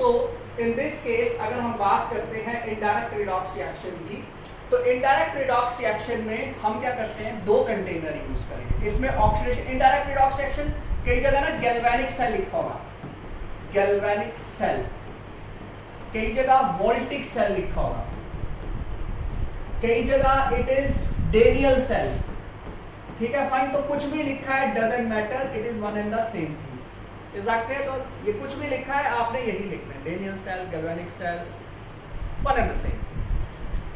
तो इन this case अगर हम बात करते हैं इनडायरेक्ट रिडॉक्स रिएक्शन की, तो इनडायरेक्ट रिडॉक्स रिएक्शन में हम क्या करते हैं, दो कंटेनर यूज करेंगे। इसमें ऑक्सीडेशन, इनडायरेक्ट रिडॉक्स रिएक्शन कई जगह ना गैल्वेनिक सेल लिखा होगा, गैल्वेनिक सेल, कई जगह वोल्टिक सेल लिखा होगा, कई जगह इट इज डेनियल सेल। ठीक है, फाइन। तो कुछ भी लिखा है doesn't matter, it is one and the same thing. Exactly, तो ये कुछ भी लिखा है आपने यही लिखना है, Daniell cell, galvanic cell, one and the same.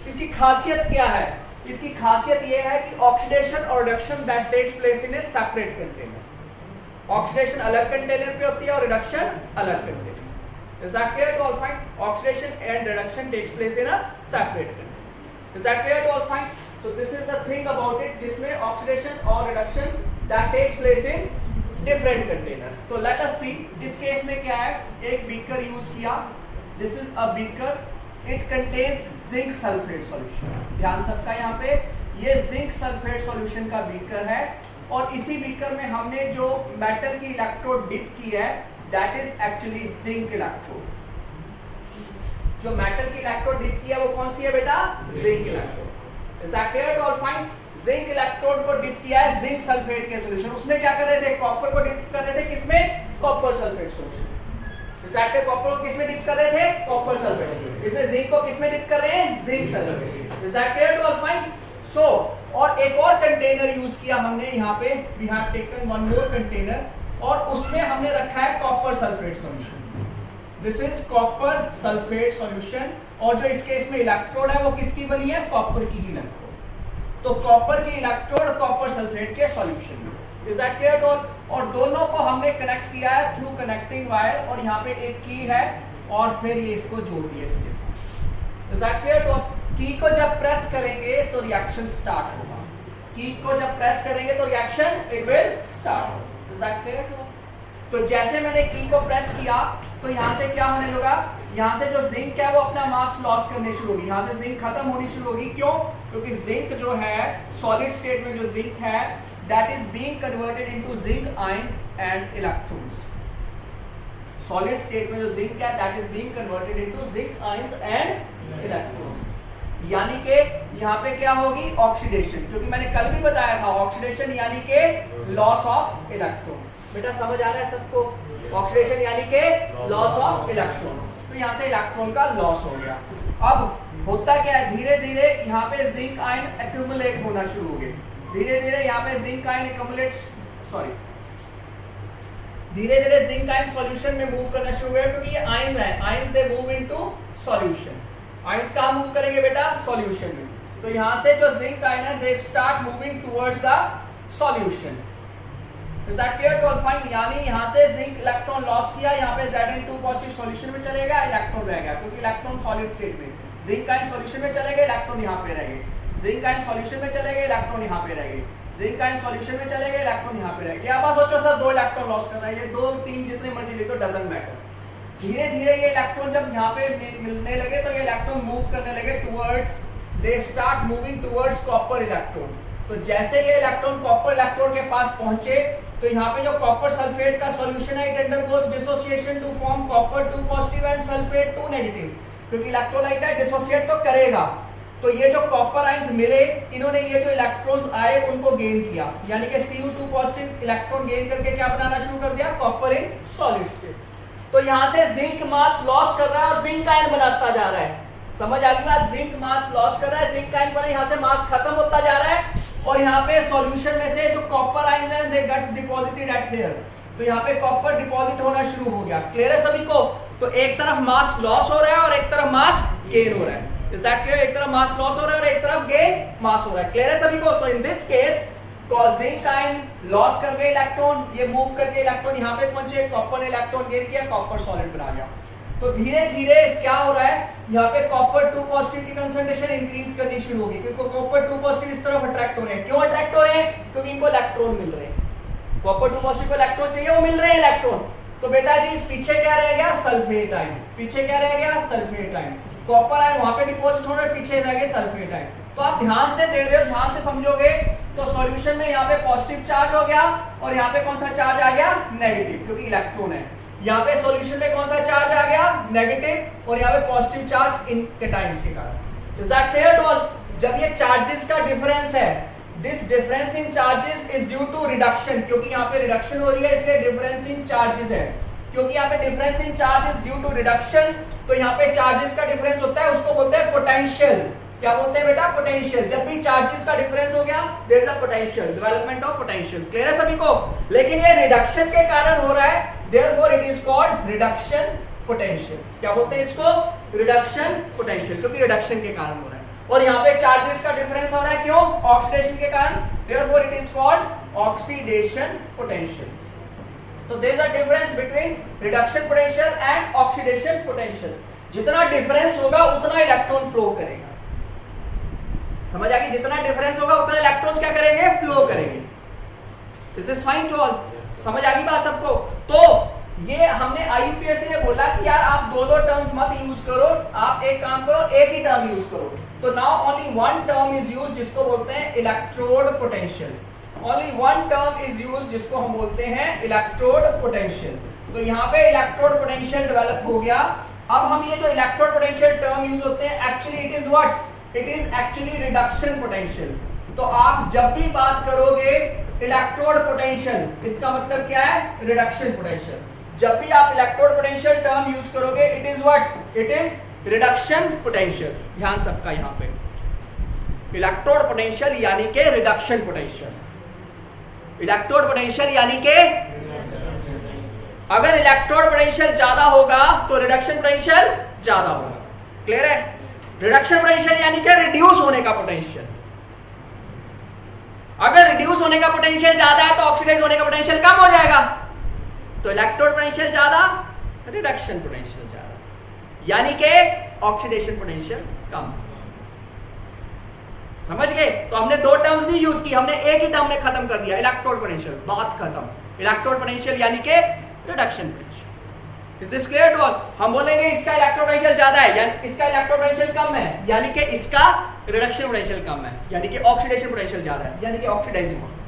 इसकी खासियत क्या है? इसकी खासियत ये है कि ऑक्सीडेशन और reduction that takes place in a separate container. Oxidation अलग कंटेनर पे होती है और रिडक्शन अलग container. Is that clear to all? Fine. Oxidation and reduction takes place in a separate container. Is that clear to all? Fine. So this is the thing about it, जिसमें oxidation और reduction that takes place in different container. तो let us see, इस case में क्या है, एक beaker use किया, this is a beaker, it contains zinc sulphate solution. ध्यान सबका यहाँ पे, ये जिंक सल्फेट सॉल्यूशन का बीकर है, और इसी बीकर में हमने जो मेटल की इलेक्ट्रोड डिप की है that is actually zinc electrode. जो मेटल की इलेक्ट्रोड डिप की है वो कौन सी है बेटा? Zinc electrode. Is that clear? All fine. Zinc electrode को डिप किया है जिंक सल्फेट के सॉल्यूशन। उसमें क्या कर रहे थे? कॉपर को डिप कर रहे थे, किसमें? Copper sulphate solution. कॉपर को किसमें डिप कर रहे थे? Copper sulphate. इसमें जिंक को किसमें डिप कर रहे हैं? Zinc sulphate. Is that clear to all? Fine. So और एक और कंटेनर यूज किया हमने यहाँ पे, we have taken one more container, और उसमें हमने रखा है copper sulphate solution. This is copper sulphate solution, और जो इस केस में इलेक्ट्रोड है वो किसकी बनी है? कॉपर की ही इलेक्ट्रोड। तो कॉपर की इलेक्ट्रोड कॉपर सल्फेट के solution. Is that clear to all? और दोनों को हमने कनेक्ट किया है थ्रू कनेक्टिंग वायर, और यहाँ पे एक की है, और फिर ये इसको जोड़ दिया इसके साथ। Is that clear to all? की को जब प्रेस करेंगे तो रिएक्शन स्टार्ट होगा। की को जब प्रेस करेंगे तो reaction it will start. Is that clear to all? तो जैसे मैंने की को प्रेस किया तो यहाँ से क्या होने लगा, यहाँ से जो जिंक है वो अपना मास लॉस करने शुरू होगी, यहाँ से जिंक खत्म होनी शुरू होगी। क्यों? क्योंकि जिंक जो है सॉलिड स्टेट में जो जिंक है that is being converted into zinc ion and electrons. Solid state में जो जिंक है that is being converted into zinc ions and electrons. यानी कि यहाँ पे क्या होगी? ऑक्सीडेशन। क्योंकि मैंने कल भी बताया था ऑक्सीडेशन यानी कि लॉस ऑफ इलेक्ट्रॉन। बेटा समझ आ रहा है सबको? ऑक्सीडेशन यानी कि लॉस ऑफ इलेक्ट्रॉन। तो यहाँ से इलेक्ट्रॉन का लॉस हो गया। अब होता क्या है, धीरे धीरे यहाँ पे जिंक आयन एक्यूमुलेट होना शुरू हो गए। धीरे धीरे यहाँ पे जिंक आयन धीरे धीरे जिंक आयन सॉल्यूशन में मूव करना शुरू हो गया, क्योंकि ये आयंस है, ions they move into solution. Ions कहाँ मूव करेंगे बेटा? सॉल्यूशन में। तो यहाँ से जो जिंक आयन है they start moving towards the solution. Is that clear to all? Fine। यानी यहाँ से जिंक इलेक्ट्रॉन लॉस किया, यहाँ पे Zn2 पॉजिटिव सॉल्यूशन में चलेगा, इलेक्ट्रॉन रह गया, क्योंकि इलेक्ट्रॉन सॉलिड स्टेट में, जिंक आयन सॉल्यूशन में चले गए, इलेक्ट्रॉन यहाँ पे रह गए, जिंक आयन सॉल्यूशन में चले गए, इलेक्ट्रॉन यहाँ पे रह गए, जिंक आयन सॉल्यूशन में चले गए, इलेक्ट्रॉन यहाँ पे रह गए। अब सोचो सर 2 इलेक्ट्रॉन लॉस करना है, ये 2 3 जितने मर्जी लिखो, डजंट मैटर। धीरे धीरे ये इलेक्ट्रॉन जब यहाँ पे मिलने लगे तो ये इलेक्ट्रॉन मूव करने लगे towards, they start moving towards copper electron. तो जैसे ये इलेक्ट्रॉन कॉपर इलेक्ट्रोड के पास पहुंचे तो यहाँ पे जो कॉपर सल्फेट का सॉल्यूशन है it undergoes dissociation to form copper 2 positive and sulphate 2 negative, क्योंकि इलेक्ट्रोलाइट है डिसोसिएट तो करेगा। तो ये जो कॉपर आयंस मिले, इन्होंने ये जो इलेक्ट्रॉन्स आए उनको गेन किया, यानी कि Cu2 पॉजिटिव इलेक्ट्रॉन गेन करके क्या बनाना शुरू कर दिया? Copper in solid state. तो यहाँ से जिंक मास लॉस कर रहा है और जिंक आयन बनाता जा रहा है। समझ आ गई बात? जिंक मास लॉस कर रहा है, जिंक आयन बने, यहाँ से मास खत्म होता जा रहा है, और यहाँ पे सॉल्यूशन में से जो कॉपर आयंस हैं they gets deposited at here. तो यहाँ पे कॉपर डिपॉजिट होना शुरू हो गया। क्लियर है सभी को? तो एक तरफ मास लॉस हो रहा है और एक तरफ मास गेन हो रहा है। Is that clear? एक तरफ मास लॉस हो रहा है और एक तरफ गेन मास हो रहा है। क्लियर है सभी को? So in this case zinc ion loss कर गए इलेक्ट्रॉन, ये मूव करके इलेक्ट्रॉन यहाँ पे पहुंचे, कॉपर ने इलेक्ट्रॉन गेन किया, कॉपर सॉलिड बना गया। तो धीरे धीरे क्या हो रहा है, यहाँ पे कॉपर 2 पॉजिटिव की कंसंट्रेशन इंक्रीज करनी शुरू होगी, क्योंकि कॉपर 2 पॉजिटिव इस तरफ अट्रैक्ट हो रहे हैं। क्यों अट्रैक्ट हो रहे हैं? क्योंकि इनको इलेक्ट्रॉन मिल रहे हैं। कॉपर 2 पॉजिटिव को इलेक्ट्रॉन चाहिए, वो मिल रहे हैं इलेक्ट्रॉन। तो बेटा जी पीछे क्या रह गया? Sulphate ion. पीछे क्या रह गया? Sulphate ion. कॉपर आयन वहां पे डिपॉजिट हो रहा है, पीछे रह गए सल्फेट आयन। तो आप ध्यान से देख रहे हो, ध्यान से समझोगे तो सॉल्यूशन में यहाँ पे पॉजिटिव चार्ज हो गया और यहाँ पे कौन सा चार्ज आ गया? नेगेटिव, क्योंकि इलेक्ट्रॉन है। यहाँ पे सॉल्यूशन में कौन सा चार्ज आ गया, नेगेटिव, और यहाँ पे पॉजिटिव चार्ज इन कैटायंस के कारण। Is that clear to all? जब ये चार्जेस का डिफरेंस है, this difference in charges is due to reduction, क्योंकि यहाँ पे रिडक्शन हो रही है इसलिए डिफरेंस इन चार्जेस है। क्योंकि यहाँ पे difference in charges due to reduction, तो यहाँ पे चार्जेस का डिफरेंस होता है, उसको बोलते हैं पोटेंशियल। क्या बोलते हैं बेटा? पोटेंशियल। जब भी चार्जेस का डिफरेंस हो गया, there is a potential, development of potential. Clear है सभी को? लेकिन ये रिडक्शन के कारण हो रहा है, therefore it is called reduction potential. क्या बोलते हैं इसको? रिडक्शन पोटेंशियल, क्योंकि रिडक्शन के कारण हो रहा है। और यहाँ पे चार्जेस का डिफरेंस हो रहा है, क्यों? ऑक्सीडेशन के कारण, therefore it is called oxidation potential. तो there is a difference between reduction potential and oxidation potential. जितना डिफरेंस होगा उतना इलेक्ट्रॉन फ्लो करेगा। समझ आ गई? जितना डिफरेंस होगा उतना इलेक्ट्रॉन्स क्या करेंगे? फ्लो करेंगे। Is this fine to all? समझ आ गई बात सबको? तो ये हमने आईयूपीएससी ने बोला कि यार आप दो टर्म्स मत यूज करो, आप एक काम करो, एक ही टर्म यूज करो। तो now only one term is use, जिसको बोलते हैं electrode potential. Only one term is use, जिसको हम बोलते हैं इलेक्ट्रोड पोटेंशियल। तो यहाँ पे इलेक्ट्रोड पोटेंशियल डेवलप हो गया। अब हम ये जो इलेक्ट्रोड पोटेंशियल टर्म यूज होते हैं, actually it is what? It is actually reduction potential. तो आप जब भी बात करोगे इलेक्ट्रोड पोटेंशियल, इसका मतलब क्या है? Reduction potential. जब भी आप इलेक्ट्रोड पोटेंशियल टर्म यूज करोगे, it is what? It is reduction potential. ध्यान सबका यहाँ पे, इलेक्ट्रोड पोटेंशियल यानी के रिडक्शन पोटेंशियल। इलेक्ट्रोड पोटेंशियल यानी के, अगर इलेक्ट्रोड पोटेंशियल ज्यादा होगा तो रिडक्शन पोटेंशियल ज्यादा होगा। क्लियर है? रिडक्शन पोटेंशियल यानी कि रिड्यूस होने का पोटेंशियल। अगर रिड्यूस होने का पोटेंशियल ज्यादा है तो ऑक्सीडाइज होने का पोटेंशियल कम हो जाएगा। तो इलेक्ट्रोड पोटेंशियल ज्यादा, रिडक्शन पोटेंशियल ज्यादा, यानी कि ऑक्सीडेशन पोटेंशियल कम। समझ गए? तो हमने दो टर्म्स नहीं यूज की, हमने एक ही टर्म में खत्म कर दिया, इलेक्ट्रोड पोटेंशियल, बात खत्म। इलेक्ट्रोड पोटेंशियल यानी कि reduction potential. Is this clear to all? हम बोलेंगे इसका इलेक्ट्रोड पोटेंशियल ज्यादा है, यानी इसका इलेक्ट्रोड पोटेंशियल कम है, यानी कि इसका रिडक्शन पोटेंशियल कम है, यानी कि ऑक्सीडेशन पोटेंशियल ज्यादा है, यानी कि ऑक्सीडाइजिंग होगा।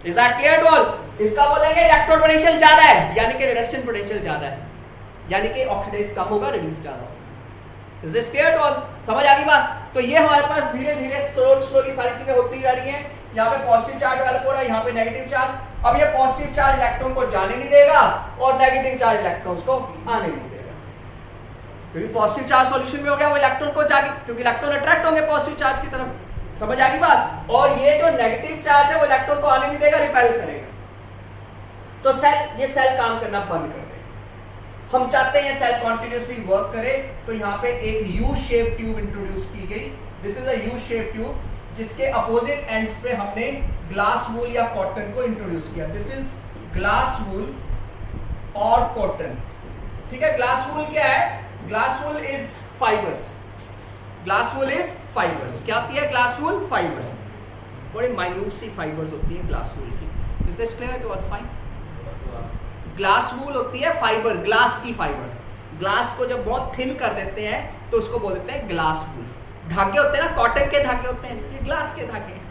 Is that clear to all? इसका बोलेंगे इलेक्ट्रोड पोटेंशियल ज्यादा है, यानी कि रिडक्शन पोटेंशियल ज्यादा है, यानी कि ऑक्सीडाइज कम होगा, रिड्यूस ज्यादा होगा। Is this clear to all? समझ आ गई बात? तो ये हमारे पास धीरे धीरे स्लोली सारी चीजें होती जा रही हैं। यहाँ पे पॉजिटिव चार्ज डेवलप हो रहा है, यहाँ पे नेगेटिव चार्ज। अब ये पॉजिटिव चार्ज इलेक्ट्रॉन को जाने नहीं देगा और नेगेटिव चार्ज इलेक्ट्रॉन्स को आने नहीं देगा, क्योंकि पॉजिटिव चार्ज सॉल्यूशन में हो गया, वो इलेक्ट्रॉन को जाके, क्योंकि इलेक्ट्रॉन अट्रैक्ट होंगे पॉजिटिव चार्ज की तरफ। समझ आ गई बात? और ये जो नेगेटिव चार्ज है वो इलेक्ट्रॉन को आने नहीं देगा, रिपेल करेगा। तो ये सेल काम करना बंद कर देगा। हम चाहते हैं सेल कॉन्टिन्यूसली वर्क करे, तो यहाँ पे एक यू शेप ट्यूब इंट्रोड्यूस की गई। This is a U shape tube, जिसके अपोजिट एंड्स पे हमने ग्लास वूल या कॉटन को इंट्रोड्यूस किया। दिस इज ग्लास वूल और कॉटन। ठीक है? ग्लास वूल क्या है? Glass wool is fibres. Glass wool is fibres. क्या होती है ग्लास वूल? फाइबर्स। बड़ी माइन्यूट सी फाइबर्स होती है ग्लास वूल की। Is this clear to all? Fine. Glass wool होती है फाइबर, ग्लास की फाइबर। ग्लास को जब बहुत थिन कर देते हैं तो उसको बोल देते हैं ग्लास वूल। धागे होते हैं ना, कॉटन के धागे होते हैं, ये ग्लास के धागे हैं,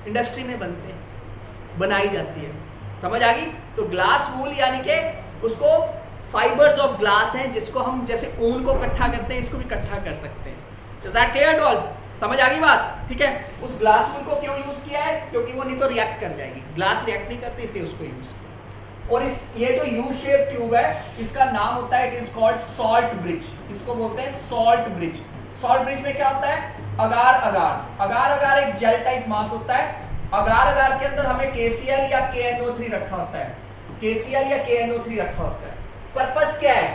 इंडस्ट्री में बनते हैं, बनाई जाती है। समझ आ गई? तो ग्लास वूल यानी कि उसको फाइबर्स ऑफ ग्लास हैं, जिसको हम जैसे ऊन को इकट्ठा करते हैं, इसको भी इकट्ठा कर सकते हैं। Is that clear to all? समझ आ गई बात? ठीक है? उस ग्लास वूल को क्यों यूज किया है? क्योंकि वो नहीं तो रिएक्ट कर जाएगी, ग्लास रिएक्ट नहीं करती, इसलिए उसको यूज किया। और ये जो यू शेप ट्यूब है, इसका नाम होता है, it is called salt bridge. इसको बोलते हैं सॉल्ट ब्रिज। सॉल्ट ब्रिज में क्या होता है? अगार अगार। अगार अगार एक जेल टाइप मास होता है। अगार अगार के अंदर हमें KCl या KNO3 रखा होता है, KCl या KNO3 रखा होता है। पर्पस क्या है?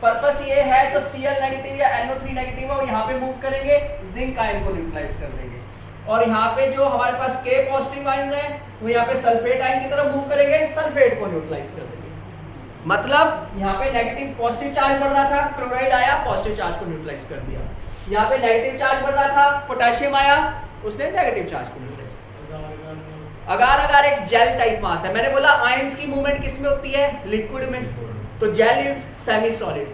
पर्पस ये है जो Cl नेगेटिव या NO3 नेगेटिव है वो यहाँ पे मूव करेंगे, जिंक आयन को न्यूट्रलाइज कर देंगे। और यहाँ पे जो हमारे पास K पॉजिटिव आयंस हैं वो यहाँ पे सल्फेट आयन की तरफ मूव करेंगे, सल्फेट को न्यूट्रलाइज कर देंगे। मतलब यहाँ पे नेगेटिव पॉजिटिव चार्ज बढ़ रहा था, क्लोराइड आया, पॉजिटिव चार्ज को न्यूट्रलाइज कर दिया। यहाँ पे नेगेटिव चार्ज बढ़ रहा था, पोटेशियम आया, उसने नेगेटिव चार्ज को न्यूट्रलाइज कर दिया। अगार अगार एक जेल टाइप मास है। मैंने बोला आयंस की मूवमेंट किस में होती है? लिक्विड में। तो जेल इज सेमी सॉलिड,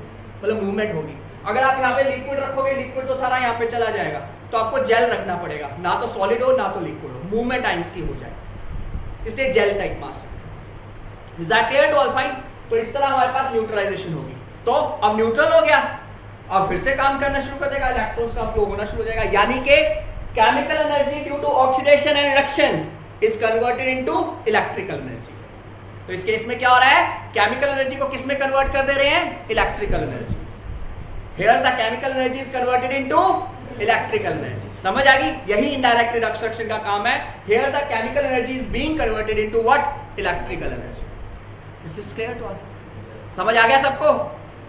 मतलब मूवमेंट होगी। अगर आप यहाँ पे लिक्विड रखोगे, लिक्विड तो सारा यहाँ पे चला जाएगा, तो आपको जेल रखना पड़ेगा, ना तो सॉलिड हो ना तो लिक्विड हो, मूवमेंट आयंस की हो जाए, इसलिए gel type mass. Is that clear to all? Fine. तो इस तरह हमारे पास न्यूट्रलाइजेशन होगी। तो अब न्यूट्रल हो गया, अब फिर से काम करना शुरू कर देगा, इलेक्ट्रॉन्स का फ्लो होना शुरू हो जाएगा, यानी कि chemical energy due to oxidation and reduction is converted into electrical energy. तो इस केस में क्या हो रहा है, केमिकल एनर्जी को किस में कन्वर्ट कर दे रहे हैं, electrical energy. Here the chemical energy is converted into electrical energy. समझ आ गई, यही इनडायरेक्ट रिडक्शन रिएक्शन का काम है। Here the chemical energy is being converted into what, electrical energy. Is this clear to all? समझ आ गया सबको?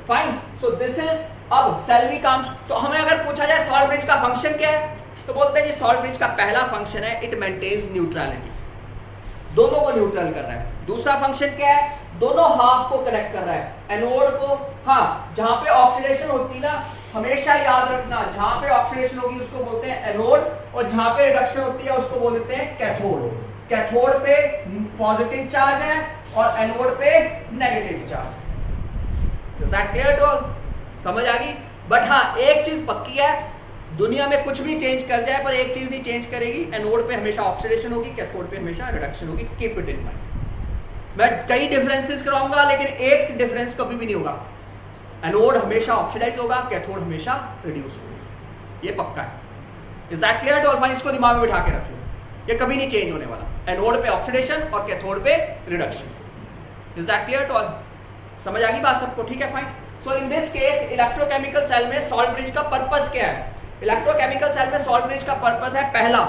फाइन। सो दिस इज, अब सेल भी काम। तो हमें अगर पूछा जाए सॉल्ट ब्रिज का फंक्शन क्या है, तो बोलते हैं जी सॉल्ट ब्रिज का पहला फंक्शन है इट मेंटेन्स न्यूट्रलिटी, दोनों को न्यूट्रल कर रहा है। दूसरा फंक्शन क्या है, दोनों हाफ को कनेक्ट कर रहा है, एनोड को। हाँ, जहां पे ऑक्सीडेशन होती है ना, हमेशा याद रखना, जहां पे ऑक्सीडेशन होगी उसको बोलते हैं एनोड, और जहां पे रिडक्शन होती है उसको बोल देते हैं कैथोड। कैथोड पे पॉजिटिव चार्ज है और एनोड पे negative charge. Is that clear to all? समझ आ गई? बट हाँ, एक चीज पक्की है, दुनिया में कुछ भी चेंज कर जाए पर एक चीज नहीं चेंज करेगी, एनोड पे हमेशा ऑक्सीडेशन होगी, कैथोड पे हमेशा रिडक्शन होगी। Keep it in mind. मैं कई डिफरेंसेस कराऊंगा लेकिन एक डिफरेंस कभी भी नहीं होगा, एनोड हमेशा ऑक्सीडाइज होगा, कैथोड हमेशा रिड्यूस होगा, ये पक्का है। Is that clear to all? Fine, इसको दिमाग में बिठा के रख लो, ये कभी नहीं चेंज होने वाला, एनोड पे ऑक्सीडेशन और कैथोड पे reduction. Is that clear to all? समझ आ गई बात सबको? ठीक है, fine. So in this case electrochemical cell में सॉल्ट ब्रिज का पर्पस क्या है? इलेक्ट्रोकेमिकल सेल में सॉल्ट ब्रिज का पर्पस है, पहला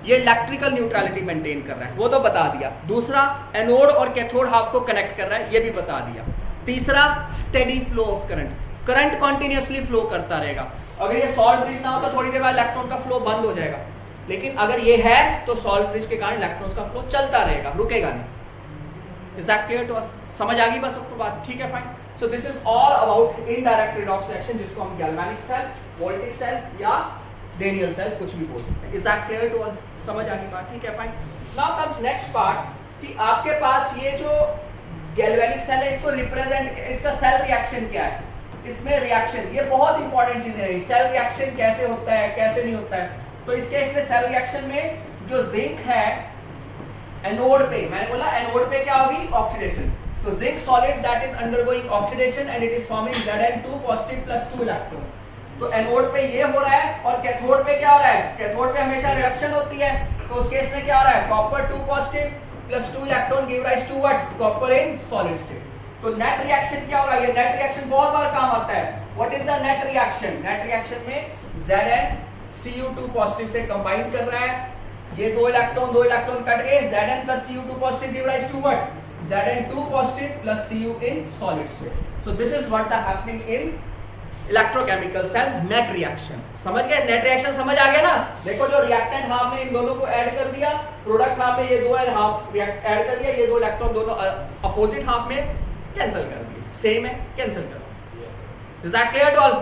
ये इलेक्ट्रिकल न्यूट्रलिटी मेंटेन कर रहा है, वो तो बता दिया। दूसरा, एनोड और कैथोड हाफ को कनेक्ट कर रहा है, ये भी बता दिया। तीसरा, steady flow of current, current continuously flow करता रहेगा। अगर ये सॉल्ट ब्रिज ना हो तो थोड़ी देर बाद इलेक्ट्रॉन का फ्लो बंद हो जाएगा, लेकिन अगर ये है तो सॉल्ट ब्रिज के कारण इलेक्ट्रॉन्स का फ्लो चलता रहेगा, रुकेगा नहीं। Is that clear to all? समझ आ गई बस सबको बात? ठीक है, fine. So this is all about indirect redox reaction, जिसको हम गैल्वेनिक सेल, वोल्टिक सेल या डेनियल सेल कुछ भी बोल सकते हैं। Is that clear to all? समझ आ गई बात? ठीक है, fine. Now comes next part कि आपके पास ये जो गैल्वेनिक सेल है, इसको रिप्रेजेंट, इसका सेल रिएक्शन क्या है, इसमें रिएक्शन, ये बहुत इंपॉर्टेंट चीजें हैं। सेल रिएक्शन कैसे होता है, कैसे नहीं होता है। तो इसके इसमें सेल रिएक्शन में जो जिंक है एनोड पे, मैंने बोला एनोड पे क्या होगी, ऑक्सीडेशन। तो zinc solid that is undergoing oxidation and it is forming Zn2 positive plus 2 electron. तो एनोड पे ये हो रहा है, और कैथोड पे क्या हो रहा है, कैथोड पे हमेशा रिडक्शन होती है। तो उस केस में क्या हो रहा है, copper 2 positive plus 2 electron give rise to what, copper in solid state. तो नेट रिएक्शन क्या होगा, ये नेट रिएक्शन बहुत बार काम आता है। What is the net reaction? Net reaction में Zn Cu2 से कंबाइन कर रहा है, ये दो इलेक्ट्रॉन कट गए, Zn plus Cu2 give rise to what, Zn2 plus Cu in solid state. So this is what the happening in electrochemical cell net reaction. समझ गए? नेट रिएक्शन समझ आ गया ना? देखो जो रिएक्टेंट हाफ में इन दोनों को ऐड कर दिया, प्रोडक्ट हाफ में ये दो हाफ ऐड कर दिया, ये दो इलेक्ट्रॉन दोनों अपोजिट हाफ में कैंसिल कर दिए, सेम है कैंसिल कर दिया। Is that clear to all?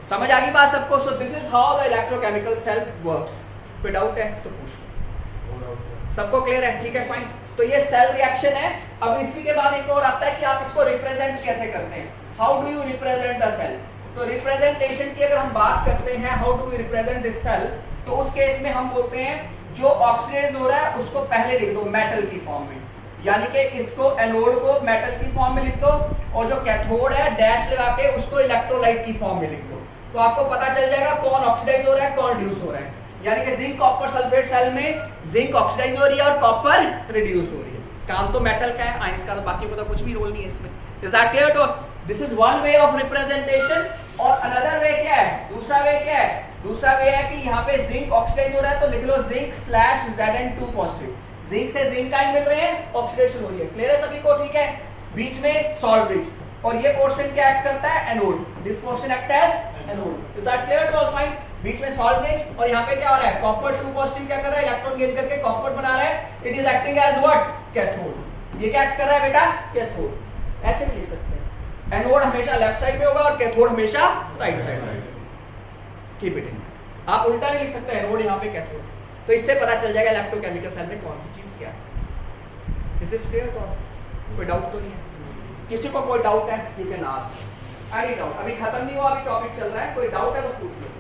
समझ आ गई बात सबको? So this is how the electrochemical cell works. कोई डाउट है तो पूछो। सबको क्लियर है? ठीक है, फाइन। तो ये सेल रिएक्शन है। अब इसी के बाद एक और आता है कि आप इसको रिप्रेजेंट कैसे करते हैं, how do you represent the cell. तो रिप्रेजेंटेशन की अगर हम बात करते हैं, how do we represent this cell, तो उस केस में हम बोलते हैं जो ऑक्सीडाइज हो रहा है उसको पहले लिख दो मेटल की फॉर्म में, यानी कि इसको एनोड को मेटल की फॉर्म में लिख दो, और जो कैथोड है डैश लगा के उसको इलेक्ट्रोलाइट की फॉर्म में लिख दो। तो आपको पता चल जाएगा कौन ऑक्सीडाइज हो रहा है, कौन रिड्यूस हो रहा है। यानी कि जिंक कॉपर सल्फेट सेल में जिंक ऑक्सीडाइज हो रही है और कॉपर रिड्यूस हो रही है। काम तो मेटल का है, आयंस का, तो बाकी को तो कुछ भी रोल नहीं है इसमें। Is that clear to? This is one way of representation. और अनदर वे क्या है, दूसरा वे क्या है, दूसरा वे है कि यहाँ पे जिंक ऑक्सीडाइज हो रहा है तो लिख लो zinc slash Zn2 positive, zinc से जिंक आयन मिल रहे हैं, ऑक्सीडेशन हो रही है। क्लियर है सभी को? ठीक है। बीच में सॉल्ट ब्रिज, और ये पोर्शन क्या एक्ट करता है, anode. This portion act as anode. Is that clear to all? Fine. बीच में सॉल्ट ब्रिज, और यहाँ पे क्या हो रहा है, कॉपर 2 पॉजिटिव क्या कर रहा है, इलेक्ट्रॉन गेन करके कॉपर बना रहा है, it is acting as what, cathode. ये क्या एक्ट कर रहा है बेटा, कैथोड। ऐसे भी लिख सकते हैं, एनोड हमेशा लेफ्ट साइड में होगा और कैथोड हमेशा राइट साइड में। Keep it in. आप उल्टा नहीं लिख सकते, एनोड यहाँ पे कैथोड। तो इससे पता चल जाएगा इलेक्ट्रोकेमिकल सेल में कौन सी चीज क्या है। Is this clear? कोई डाउट तो नहीं है? किसी को कोई डाउट है, you can ask any doubt. अभी खत्म नहीं हुआ, अभी टॉपिक चल रहा है, कोई डाउट है तो पूछ लो।